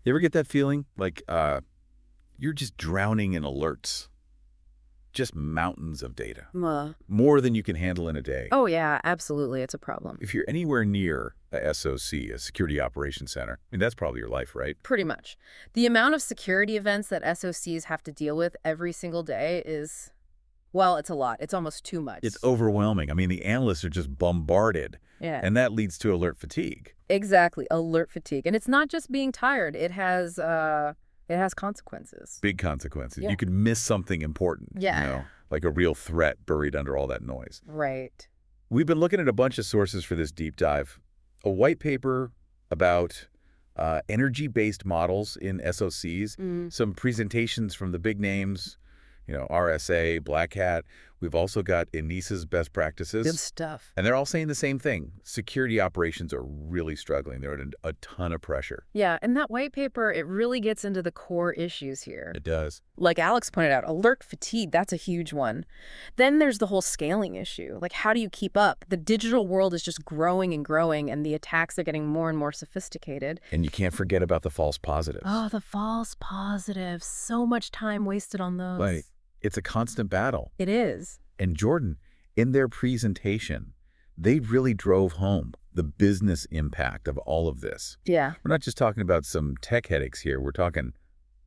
You ever get that feeling? Like you're just drowning in alerts, just mountains of data, Uh, more than you can handle in a day. oh, yeah, absolutely. It's a problem. If you're anywhere near a SOC, a Security Operations Center, I mean, that's probably your life, right? Pretty much. The amount of security events that SOCs have to deal with every single day is, well, it's a lot. It's almost too much. It's overwhelming. I mean, the analysts are just bombarded, Yeah, and that leads to alert fatigue. exactly. Alert fatigue. And it's not just being tired. It has consequences. Big consequences. Yeah. You could miss something important, Yeah. like a real threat buried under all that noise. Right. We've been looking at a bunch of sources for this deep dive. A white paper about energy-based models in SOCs, Mm. some presentations from the big names, RSA, Black Hat. We've also got ENISA's best Good practices. stuff. And they're all saying the same thing. Security operations are really struggling. They're under a ton of pressure. Yeah, and that white paper, it really gets into the core issues here. It does. Like Alex pointed out, alert fatigue, that's a huge one. Then there's the whole scaling issue. Like, how do you keep up? The digital world is just growing and growing, and the attacks are getting more and more sophisticated. And you can't forget about the false positives. Oh, the false positives. So much time wasted on those. Like, it's a constant battle. It is. And Jordan, in their presentation, they really drove home the business impact of all of this. Yeah. We're not just talking about some tech headaches here. We're talking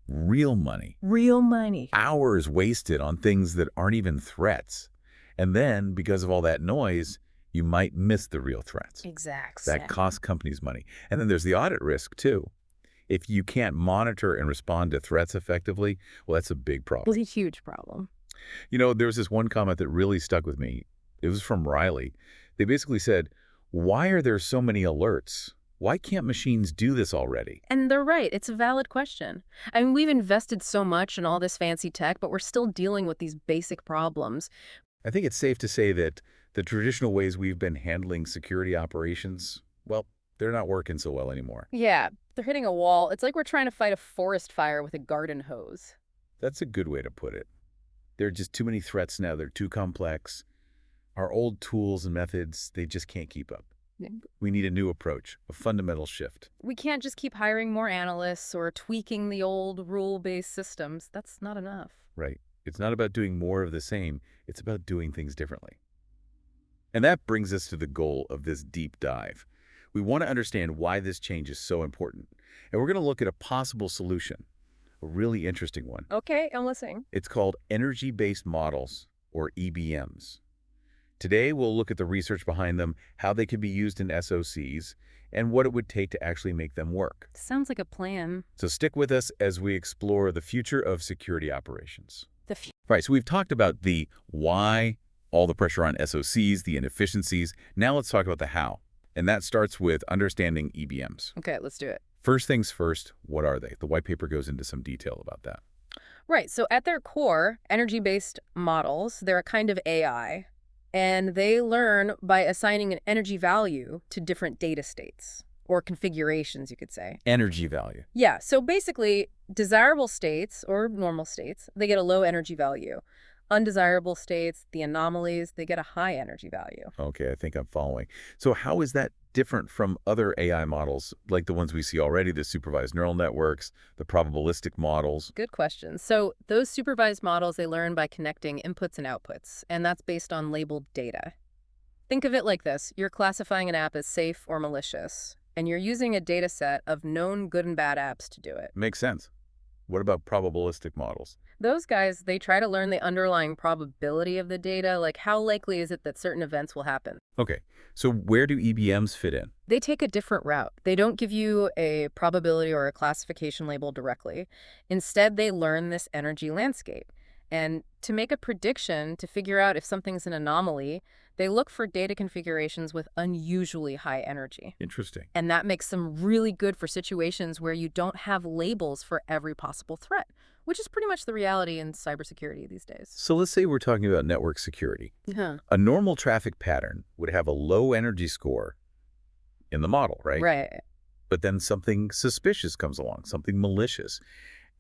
real money. Real money. Hours wasted on things that aren't even threats. And then, because of all that noise, you might miss the real threats. Exactly. That costs companies money. And then there's the audit risk, too. If you can't monitor and respond to threats effectively, well, that's a big problem. It's a huge problem. There was this one comment that really stuck with me. It was from Riley. They basically said, why are there so many alerts? Why can't machines do this already? And they're right. It's a valid question. I mean, we've invested so much in all this fancy tech, but we're still dealing with these basic problems. I think it's safe to say that the traditional ways we've been handling security operations, well, they're not working so well anymore. Yeah, they're hitting a wall. It's like we're trying to fight a forest fire with a garden hose. That's a good way to put it. There are just too many threats now. They're too complex. Our old tools and methods, they just can't keep up. We need a new approach, a fundamental shift. We can't just keep hiring more analysts or tweaking the old rule-based systems. That's not enough. Right. It's not about doing more of the same. It's about doing things differently. And that brings us to the goal of this deep dive. We want to understand why this change is so important. And we're going to look at a possible solution, a really interesting one. Okay, I'm listening. It's called energy-based models, or EBMs. Today, we'll look at the research behind them, how they can be used in SOCs, and what it would take to actually make them work. Sounds like a plan. So stick with us as we explore the future of security operations. Right, so we've talked about the why, all the pressure on SOCs, the inefficiencies. Now let's talk about the how. And that starts with understanding EBMs. Okay, let's do it. First things first, what are they? The white paper goes into some detail about that. Right, so at their core, energy-based models, they're a kind of AI, and they learn by assigning an energy value to different data states, or configurations, you could say. Energy value. Yeah, so basically, desirable states, or normal states, they get a low energy value. Undesirable states, the anomalies, they get a high energy value. Okay, I think I'm following. So how is that different from other AI models, like the ones we see already, the supervised neural networks, the probabilistic models? Good question. So those supervised models, they learn by connecting inputs and outputs, and that's based on labeled data. Think of it like this. You're classifying an app as safe or malicious, and you're using a data set of known good and bad apps to do it. Makes sense. What about probabilistic models? Those guys, they try to learn the underlying probability of the data, like how likely is it that certain events will happen. Okay, so where do EBMs fit in? They take a different route. They don't give you a probability or a classification label directly. Instead, they learn this energy landscape. And to make a prediction, to figure out if something's an anomaly, they look for data configurations with unusually high energy. Interesting. And that makes them really good for situations where you don't have labels for every possible threat, which is pretty much the reality in cybersecurity these days. So let's say we're talking about network security. Huh. A normal traffic pattern would have a low energy score in the model, right? Right. But then something suspicious comes along, something malicious.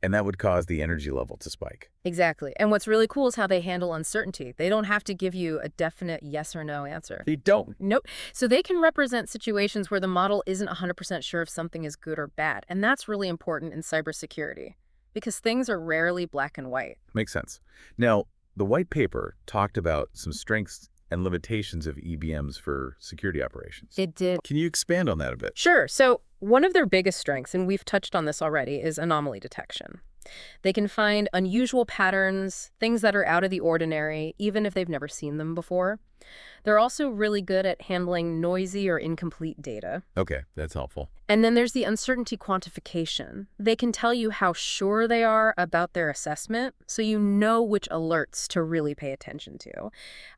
And that would cause the energy level to spike. Exactly. And what's really cool is how they handle uncertainty. They don't have to give you a definite yes or no answer. They don't. Nope. So they can represent situations where the model isn't 100% sure if something is good or bad. And that's really important in cybersecurity because things are rarely black and white. Makes sense. Now, the white paper talked about some strengths and limitations of EBMs for security operations. It did. Can you expand on that a bit? Sure. So one of their biggest strengths, and we've touched on this already, is anomaly detection. They can find unusual patterns, things that are out of the ordinary, even if they've never seen them before. They're also really good at handling noisy or incomplete data. Okay, that's helpful. And then there's the uncertainty quantification. They can tell you how sure they are about their assessment, so you know which alerts to really pay attention to.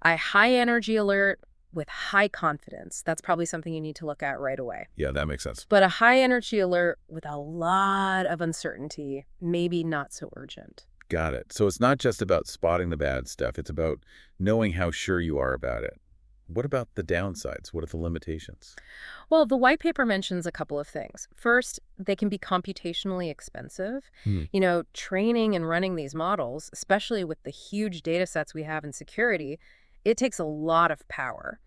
A high-energy alert with high confidence, that's probably something you need to look at right away. Yeah, that makes sense. But a high-energy alert with a lot of uncertainty, maybe not so urgent. Got it. So it's not just about spotting the bad stuff. It's about knowing how sure you are about it. What about the downsides? What are the limitations? Well, the white paper mentions a couple of things. First, they can be computationally expensive. Hmm. Training and running these models, especially with the huge data sets we have in security, it takes a lot of power.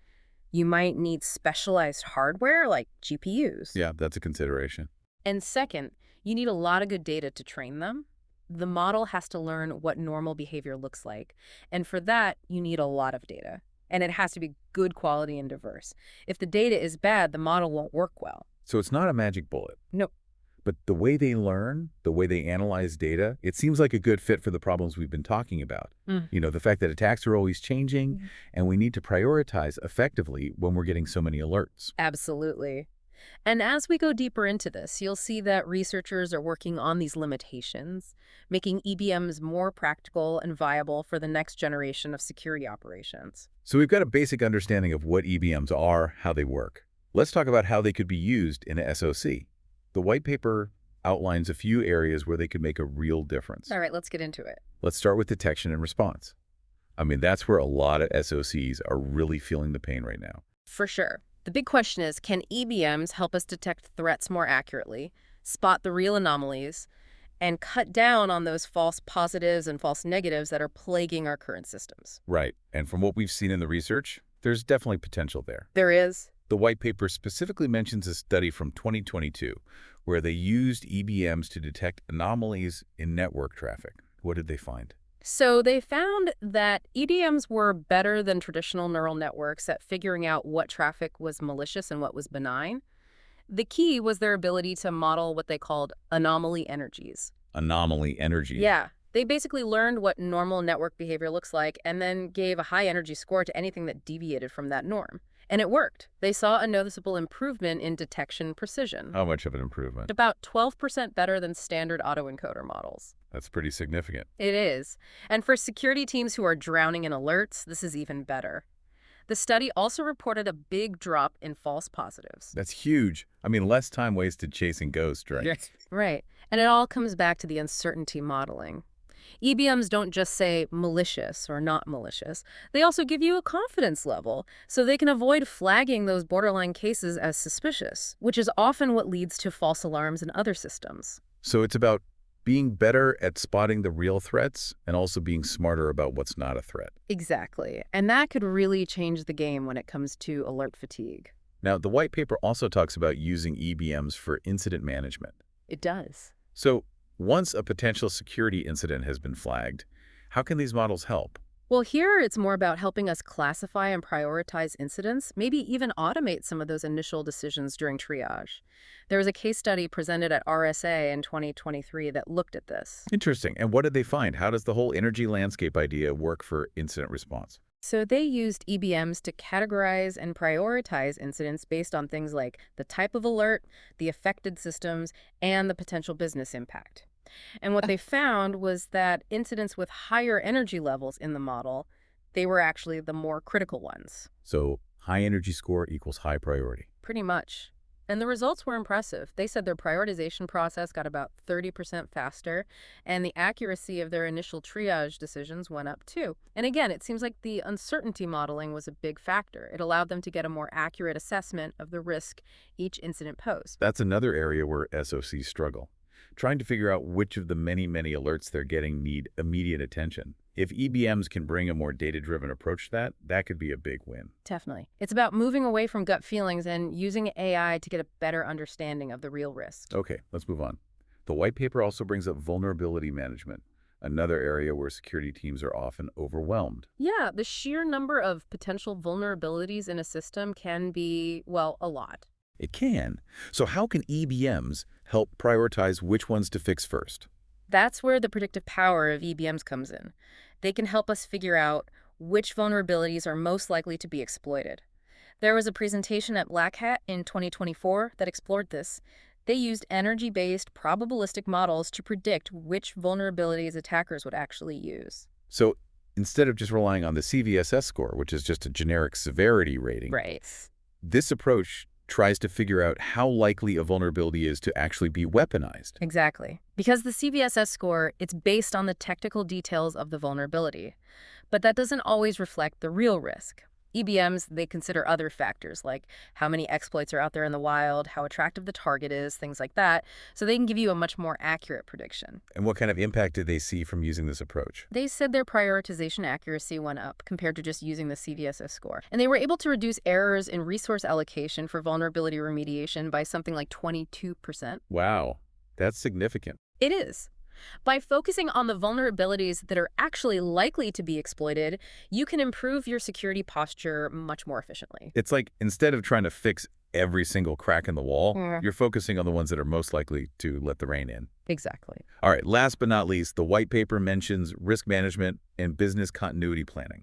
You might need specialized hardware like GPUs. Yeah, that's a consideration. And second, you need a lot of good data to train them. The model has to learn what normal behavior looks like. And for that, you need a lot of data. And it has to be good quality and diverse. If the data is bad, the model won't work well. So it's not a magic bullet. No. But the way they learn, the way they analyze data, it seems like a good fit for the problems we've been talking about. The fact that attacks are always changing, and we need to prioritize effectively when we're getting so many alerts. Absolutely. And as we go deeper into this, you'll see that researchers are working on these limitations, making EBMs more practical and viable for the next generation of security operations. So we've got a basic understanding of what EBMs are, how they work. Let's talk about how they could be used in a SOC. The white paper outlines a few areas where they could make a real difference. All right, let's get into it. Let's start with detection and response. I mean, that's where a lot of SOCs are really feeling the pain right now. For sure. The big question is, can EBMs help us detect threats more accurately, spot the real anomalies, and cut down on those false positives and false negatives that are plaguing our current systems? Right. And from what we've seen in the research, there's definitely potential there. There is. The white paper specifically mentions a study from 2022 where they used EBMs to detect anomalies in network traffic. What did they find? So they found that EBMs were better than traditional neural networks at figuring out what traffic was malicious and what was benign. The key was their ability to model what they called anomaly energies. Anomaly energy. Yeah. They basically learned what normal network behavior looks like and then gave a high energy score to anything that deviated from that norm. And it worked. They saw a noticeable improvement in detection precision. How much of an improvement? About 12% better than standard autoencoder models. That's pretty significant. It is. And for security teams who are drowning in alerts, this is even better. The study also reported a big drop in false positives. That's huge. I mean, less time wasted chasing ghosts, right? Yes. Right. And it all comes back to the uncertainty modeling. EBMs don't just say malicious or not malicious. They also give you a confidence level, so they can avoid flagging those borderline cases as suspicious, which is often what leads to false alarms in other systems. So it's about being better at spotting the real threats and also being smarter about what's not a threat. Exactly. And that could really change the game when it comes to alert fatigue. Now, the white paper also talks about using EBMs for incident management. It does. So once a potential security incident has been flagged, how can these models help? Well, here it's more about helping us classify and prioritize incidents, maybe even automate some of those initial decisions during triage. There was a case study presented at RSA in 2023 that looked at this. Interesting. And what did they find? How does the whole energy landscape idea work for incident response? So they used EBMs to categorize and prioritize incidents based on things like the type of alert, the affected systems, and the potential business impact. And what they found was that incidents with higher energy levels in the model, they were actually the more critical ones. So high energy score equals high priority. Pretty much. And the results were impressive. They said their prioritization process got about 30% faster, and the accuracy of their initial triage decisions went up too. And again, it seems like the uncertainty modeling was a big factor. It allowed them to get a more accurate assessment of the risk each incident posed. That's another area where SOCs struggle. trying to figure out which of the many alerts they're getting need immediate attention. If EBMs can bring a more data-driven approach to that, that could be a big win. Definitely. It's about moving away from gut feelings and using AI to get a better understanding of the real risk. Okay, let's move on. The white paper also brings up vulnerability management, another area where security teams are often overwhelmed. Yeah, the sheer number of potential vulnerabilities in a system can be, well, a lot. It can. So how can EBMs help prioritize which ones to fix first? That's where the predictive power of EBMs comes in. They can help us figure out which vulnerabilities are most likely to be exploited. There was a presentation at Black Hat in 2024 that explored this. They used energy-based probabilistic models to predict which vulnerabilities attackers would actually use. So instead of just relying on the CVSS score, which is just a generic severity rating, Right. this approach tries to figure out how likely a vulnerability is to actually be weaponized. Exactly. Because the CVSS score, it's based on the technical details of the vulnerability. But that doesn't always reflect the real risk. EBMs, they consider other factors like how many exploits are out there in the wild, how attractive the target is, things like that, so they can give you a much more accurate prediction. And what kind of impact did they see from using this approach? They said their prioritization accuracy went up compared to just using the CVSS score. And they were able to reduce errors in resource allocation for vulnerability remediation by something like 22%. Wow, that's significant. It is. By focusing on the vulnerabilities that are actually likely to be exploited, you can improve your security posture much more efficiently. It's like instead of trying to fix every single crack in the wall, Yeah. you're focusing on the ones that are most likely to let the rain in. Exactly. All right, last but not least, the white paper mentions risk management and business continuity planning.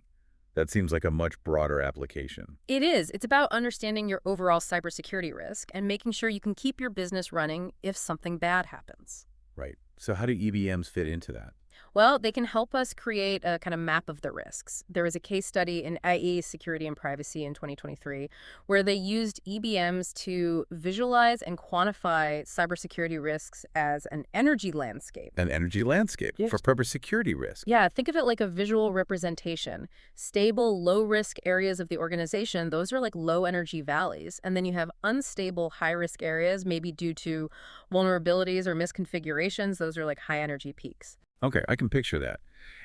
That seems like a much broader application. It is. It's about understanding your overall cybersecurity risk and making sure you can keep your business running if something bad happens. Right. So how do EBMs fit into that? Well, they can help us create a kind of map of the risks. There was a case study in IE Security and Privacy in 2023 where they used EBMs to visualize and quantify cybersecurity risks as an energy landscape. An energy landscape Yes. for proper security risk. Yeah, think of it like a visual representation. Stable, low-risk areas of the organization, those are like low-energy valleys. And then you have unstable, high-risk areas, maybe due to vulnerabilities or misconfigurations. Those are like high-energy peaks. Okay, I can picture that.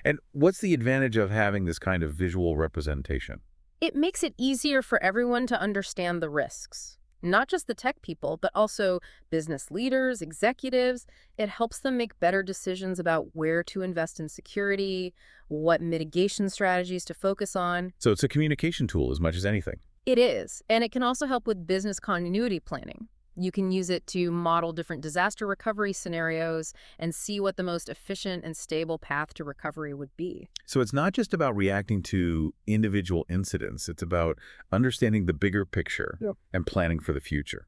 And what's the advantage of having this kind of visual representation? It makes it easier for everyone to understand the risks. Not just the tech people, but also business leaders, executives. It helps them make better decisions about where to invest in security, what mitigation strategies to focus on. So it's a communication tool as much as anything. It is, and it can also help with business continuity planning. You can use it to model different disaster recovery scenarios and see what the most efficient and stable path to recovery would be. So it's not just about reacting to individual incidents. It's about understanding the bigger picture and planning for the future.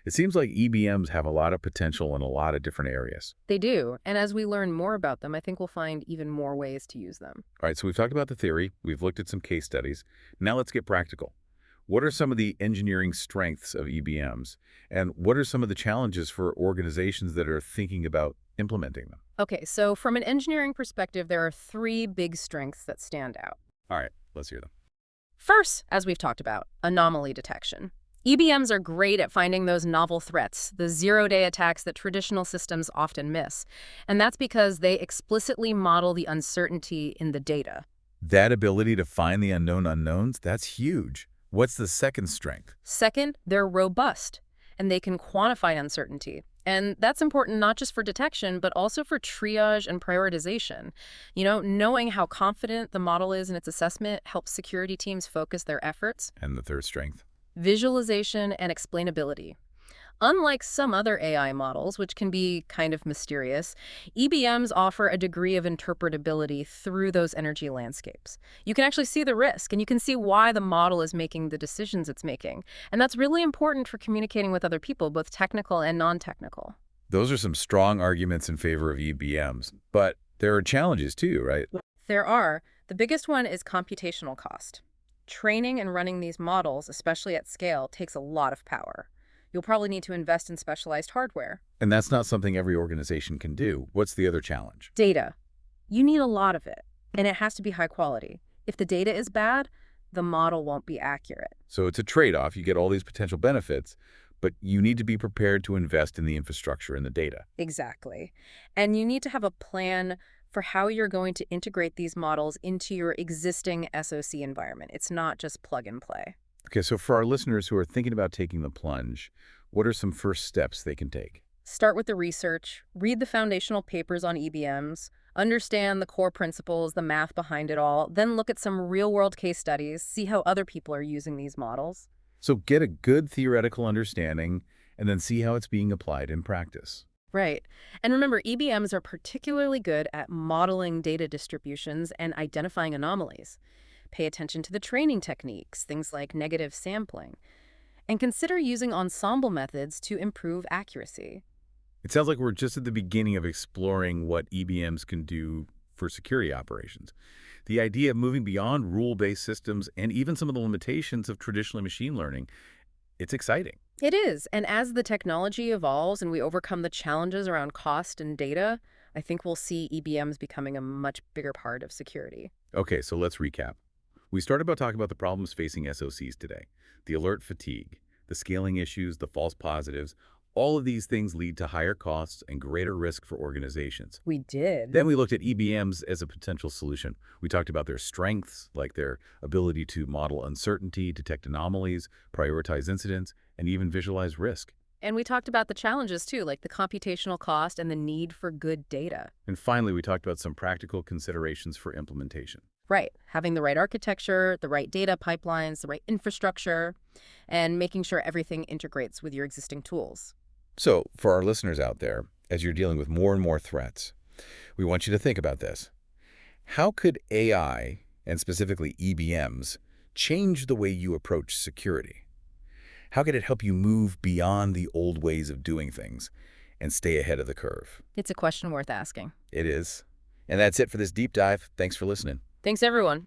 It seems like EBMs have a lot of potential in a lot of different areas. They do, and as we learn more about them, I think we'll find even more ways to use them. All right, so we've talked about the theory. We've looked at some case studies. Now let's get practical. What are some of the engineering strengths of EBMs? And what are some of the challenges for organizations that are thinking about implementing them? Okay, so from an engineering perspective, there are three big strengths that stand out. All right, let's hear them. First, as we've talked about, anomaly detection. EBMs are great at finding those novel threats, the zero-day attacks that traditional systems often miss. And that's because they explicitly model the uncertainty in the data. That ability to find the unknown unknowns, that's huge. What's the second strength? Second, they're robust, and they can quantify uncertainty. And that's important not just for detection, but also for triage and prioritization. You know, knowing how confident the model is in its assessment helps security teams focus their efforts. And the third strength? Visualization and explainability. Unlike some other AI models, which can be kind of mysterious, EBMs offer a degree of interpretability through those energy landscapes. You can actually see the risk, and you can see why the model is making the decisions it's making. And that's really important for communicating with other people, both technical and non-technical. Those are some strong arguments in favor of EBMs, but there are challenges too, right? There are. The biggest one is computational cost. Training and running these models, especially at scale, takes a lot of power. You'll probably need to invest in specialized hardware. And that's not something every organization can do. What's the other challenge? Data. You need a lot of it, and it has to be high quality. If the data is bad, the model won't be accurate. So it's a trade-off. You get all these potential benefits, but you need to be prepared to invest in the infrastructure and the data. Exactly. And you need to have a plan for how you're going to integrate these models into your existing SOC environment. It's not just plug and play. Okay, so for our listeners who are thinking about taking the plunge, what are some first steps they can take? Start with the research, read the foundational papers on EBMs, understand the core principles, the math behind it all, then look at some real-world case studies, see how other people are using these models. So get a good theoretical understanding and then see how it's being applied in practice. Right. And remember, EBMs are particularly good at modeling data distributions and identifying anomalies. Pay attention to the training techniques, things like negative sampling, and consider using ensemble methods to improve accuracy. It sounds like we're just at the beginning of exploring what EBMs can do for security operations. The idea of moving beyond rule-based systems and even some of the limitations of traditional machine learning, it's exciting. It is, and as the technology evolves and we overcome the challenges around cost and data, I think we'll see EBMs becoming a much bigger part of security. Okay, so let's recap. We started by talking about the problems facing SOCs today, the alert fatigue, the scaling issues, the false positives. All of these things lead to higher costs and greater risk for organizations. We did. Then we looked at EBMs as a potential solution. We talked about their strengths, like their ability to model uncertainty, detect anomalies, prioritize incidents, and even visualize risk. And we talked about the challenges too, like the computational cost and the need for good data. And finally, we talked about some practical considerations for implementation. Right. Having the right architecture, the right data pipelines, the right infrastructure, and making sure everything integrates with your existing tools. So, for our listeners out there, as you're dealing with more and more threats, we want you to think about this. How could AI, and specifically EBMs, change the way you approach security? How could it help you move beyond the old ways of doing things and stay ahead of the curve? It's a question worth asking. It is. And that's it for this deep dive. Thanks for listening. Thanks, everyone.